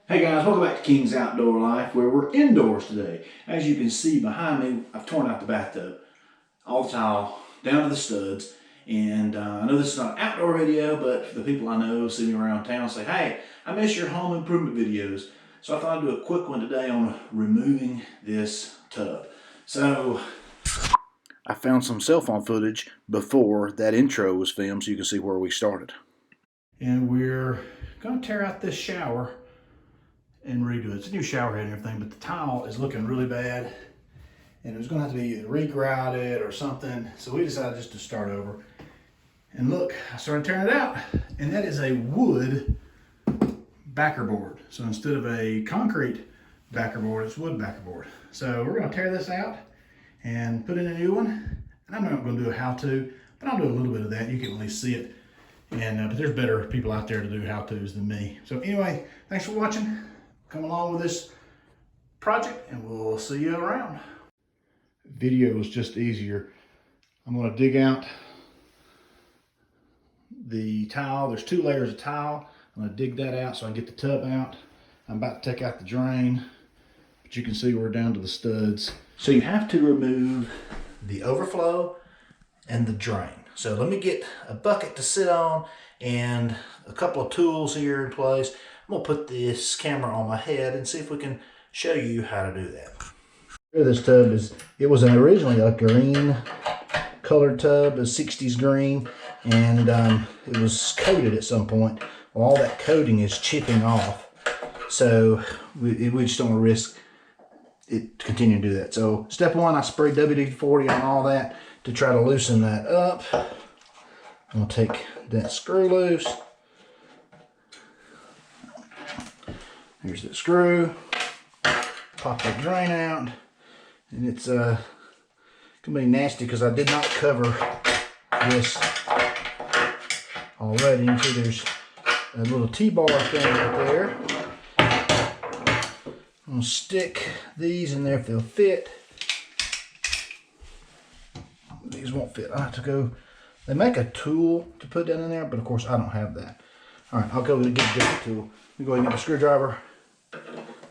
Hey guys, welcome back to King's Outdoor Life, where we're indoors today. As you can see behind me, I've torn out the bathtub, all the tile, down to the studs. And I know this is not an outdoor video, but the people I know see me around town say, hey, I miss your home improvement videos. So I thought I'd do a quick one today on removing this tub. So I found some cell phone footage before that intro was filmed so you can see where we started. And we're going to tear out this shower and redo it. It's a new shower head and everything, but the tile is looking really bad and it was going to have to be either regrouted or something. So we decided just to start over. And look, I started tearing it out, and that is a wood backer board. So instead of a concrete backer board, it's wood backer board. So we're going to tear this out and put in a new one. And I'm not going to do a how-to, but I'll do a little bit of that. You can at least see it. And but there's better people out there to do how-tos than me. So anyway, thanks for watching. Come along with this project and we'll see you around. Video is just easier. I'm going to dig out the tile. There's 2 layers of tile. I'm going to dig that out so I can get the tub out. I'm about to take out the drain, but you can see we're down to the studs. So you have to remove the overflow and the drain. So let me get a bucket to sit on and a couple of tools here in place. I'm gonna put this camera on my head and see if we can show you how to do that. This tub it was originally a green colored tub, a 60s green, and it was coated at some point. Well, all that coating is chipping off, so we just don't want to risk it continuing to do that. So step 1, I sprayed WD-40 on all that to try to loosen that up. I'm gonna take that screw loose. Here's the screw. Pop that drain out, and it's gonna be nasty because I did not cover this already. You can see there's a little T-bar thing right there. I'm gonna stick these in there if they'll fit. These won't fit. I have to go. They make a tool to put that in there, but of course I don't have that. All right, I'll go get a different tool. Let me go ahead and get a screwdriver.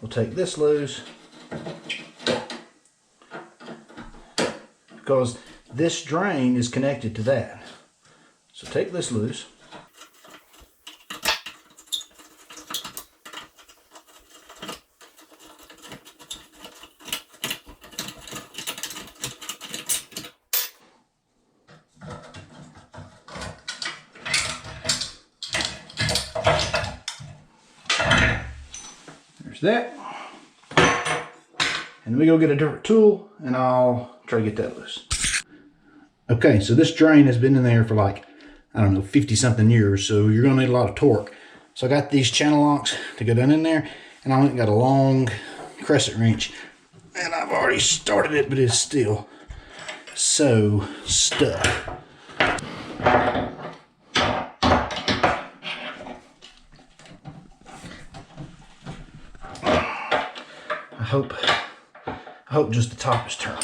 We'll take this loose because this drain is connected to that. So take this loose. There's that. And then we go get a different tool and I'll try to get that loose. Okay, so this drain has been in there for like, I don't know, 50 something years. So you're gonna need a lot of torque. So I got these channel locks to go down in there, and I got a long crescent wrench. And I've already started it, but it's still so stuck. I hope just the top is turned.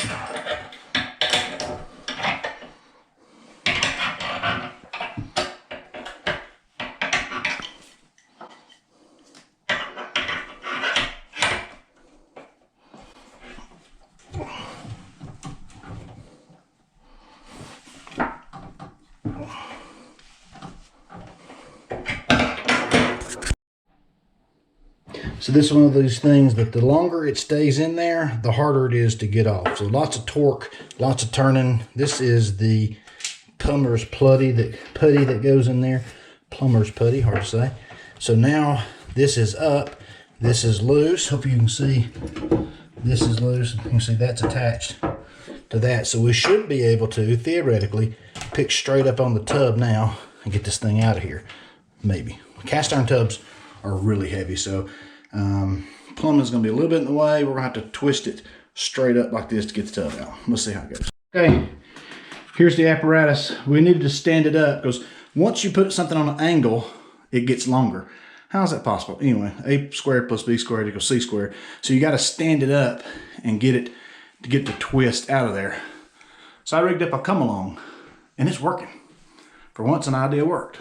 So this is one of those things that the longer it stays in there, the harder it is to get off. So lots of torque, lots of turning. This is the plumber's putty that goes in there. Plumber's putty, hard to say. So now this is up, this is loose. Hope you can see this is loose. You can see that's attached to that. So we should be able to, theoretically, pick straight up on the tub now and get this thing out of here, maybe. Cast iron tubs are really heavy, so plumbing's gonna be a little bit in the way. We're gonna have to twist it straight up like this to get the tub out. Let's see how it goes. Okay, here's the apparatus. We needed to stand it up because once you put something on an angle, it gets longer. How is that possible? Anyway, a squared plus b squared equals c squared. So you got to stand it up and get it to get the twist out of there. So I rigged up a come along, and it's working. For once, an idea worked.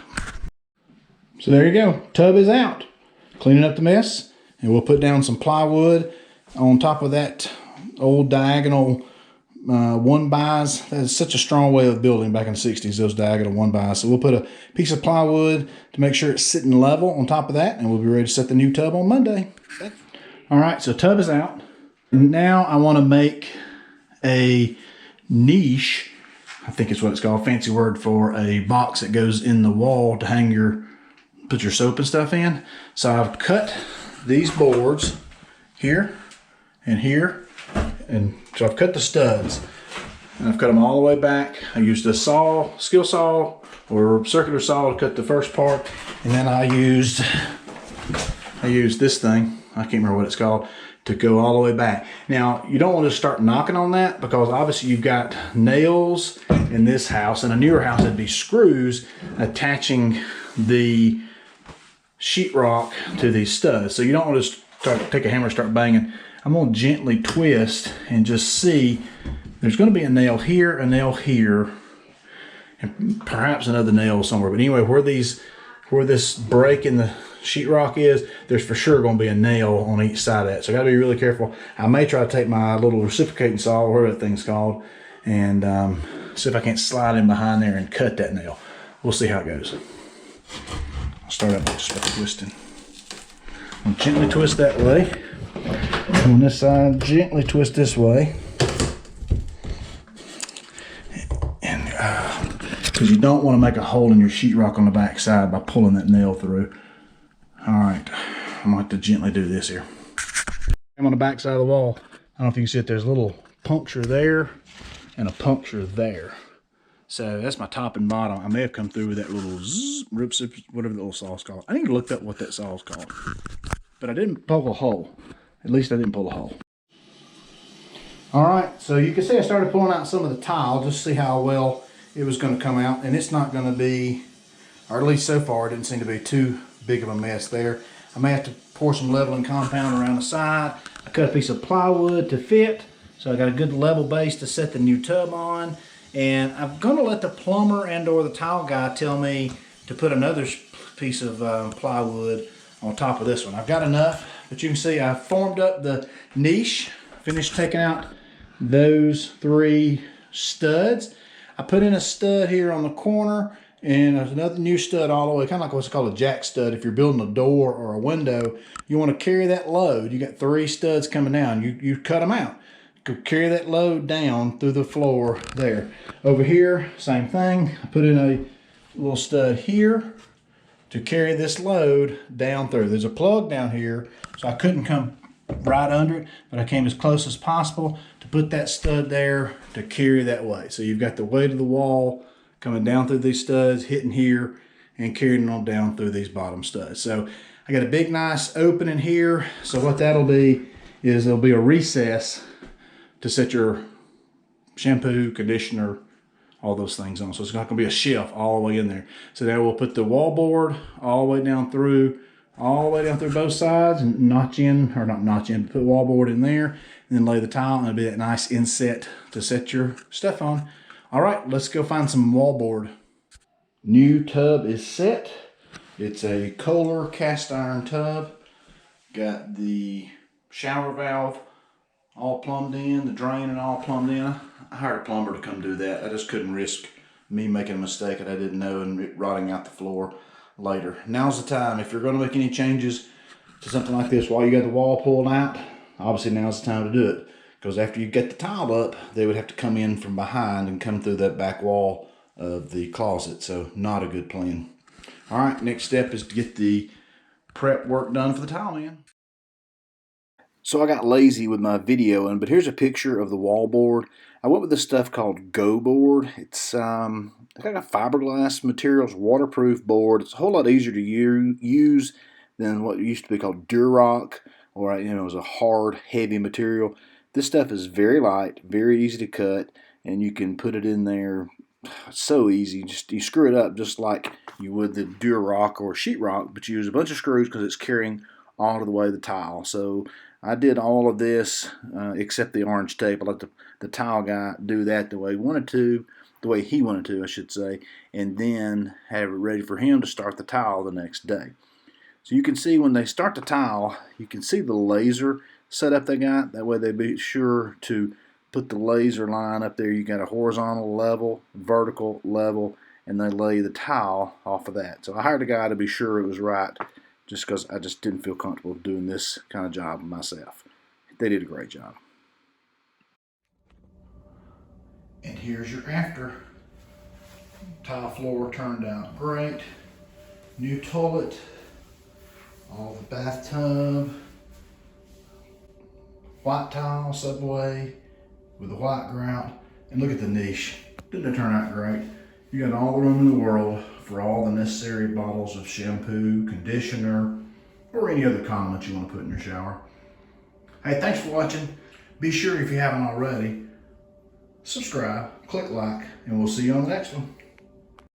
So there you go. Tub is out. Cleaning up the mess And we'll put down some plywood on top of that old diagonal 1-bys. That's such a strong way of building back in the 60s, those diagonal 1-bys. So we'll put a piece of plywood to make sure it's sitting level on top of that, and we'll be ready to set the new tub on Monday. All right, so tub is out. Now I want to make a niche, I think it's what it's called, fancy word for a box that goes in the wall to hang your, put your soap and stuff in. So I've cut these boards here and here, and so I've cut the studs and I've cut them all the way back. I used a saw, skill saw or circular saw to cut the first part, and then I used this thing, I can't remember what it's called, to go all the way back. Now, you don't want to start knocking on that because obviously you've got nails in this house. In a newer house, it'd be screws attaching the sheetrock to these studs. So you don't want to take a hammer and start banging. I'm going to gently twist and just see. There's going to be a nail here, and perhaps another nail somewhere. But anyway, where this break in the sheetrock is, there's for sure going to be a nail on each side of that. So I got to be really careful. I may try to take my little reciprocating saw, whatever that thing's called, and see if I can't slide in behind there and cut that nail. We'll see how it goes. I'll start out just by twisting. I'll gently twist that way. On this side, gently twist this way. And because you don't want to make a hole in your sheetrock on the back side by pulling that nail through. All right, I'm going to have to gently do this here. I'm on the back side of the wall. I don't know if you can see it, there's a little puncture there and a puncture there. So that's my top and bottom. I may have come through with that little zzz, whatever the little saw's called. I need to look up what that saw's called. But I didn't poke a hole. At least I didn't pull a hole. All right, so you can see I started pulling out some of the tile just to see how well it was going to come out. And it's not going to be, or at least so far, it didn't seem to be too big of a mess there. I may have to pour some leveling compound around the side. I cut a piece of plywood to fit, so I got a good level base to set the new tub on. And I'm going to let the plumber and or the tile guy tell me to put another piece of plywood on top of this one. I've got enough, but you can see I formed up the niche, finished taking out those 3 studs. I put in a stud here on the corner, and there's another new stud all the way, kind of like what's called a jack stud. If you're building a door or a window, you want to carry that load. You got 3 studs coming down. You cut them out. Carry that load down through the floor there. Over here, same thing. I put in a little stud here to carry this load down through. There's a plug down here, so I couldn't come right under it, but I came as close as possible to put that stud there to carry that weight. So you've got the weight of the wall coming down through these studs, hitting here, and carrying on down through these bottom studs. So I got a big, nice opening here. So what that'll be is there'll be a recess to set your shampoo, conditioner, all those things on. So it's not gonna be a shelf all the way in there. So now we'll put the wallboard all the way down through both sides and notch in, or not notch in, but put wallboard in there, and then lay the tile, and it'll be that nice inset to set your stuff on. All right, let's go find some wallboard. New tub is set. It's a Kohler cast iron tub. Got the shower valve all plumbed in, the drain and all plumbed in. I hired a plumber to come do that. I just couldn't risk me making a mistake that I didn't know and it rotting out the floor later. Now's the time. If you're going to make any changes to something like this while you got the wall pulled out, obviously now's the time to do it. Because after you get the tile up, they would have to come in from behind and come through that back wall of the closet. So not a good plan. All right, next step is to get the prep work done for the tile man. So I got lazy with my videoing, but here's a picture of the wallboard. I went with this stuff called Go Board. It's got a fiberglass materials, waterproof board. It's a whole lot easier to use than what used to be called Durock, or it was a hard, heavy material. This stuff is very light, very easy to cut, and you can put it in there. It's so easy. Just you screw it up just like you would the Durock or sheetrock, but you use a bunch of screws because it's carrying all of the way the tile. So I did all of this except the orange tape. I let the tile guy do that the way he wanted to, I should say, and then have it ready for him to start the tile the next day. So you can see when they start the tile, you can see the laser setup they got. That way they be sure to put the laser line up there. You got a horizontal level, vertical level, and they lay the tile off of that. So I hired a guy to be sure it was right, just because I just didn't feel comfortable doing this kind of job myself. They did a great job. And here's your after. Tile floor turned out great. New toilet, all the bathtub, white tile subway with the white grout. And look at the niche. Didn't it turn out great? You got all the room in the world for all the necessary bottles of shampoo, conditioner, or any other condiment you want to put in your shower. Hey, thanks for watching. Be sure, if you haven't already, subscribe, click like, and we'll see you on the next one.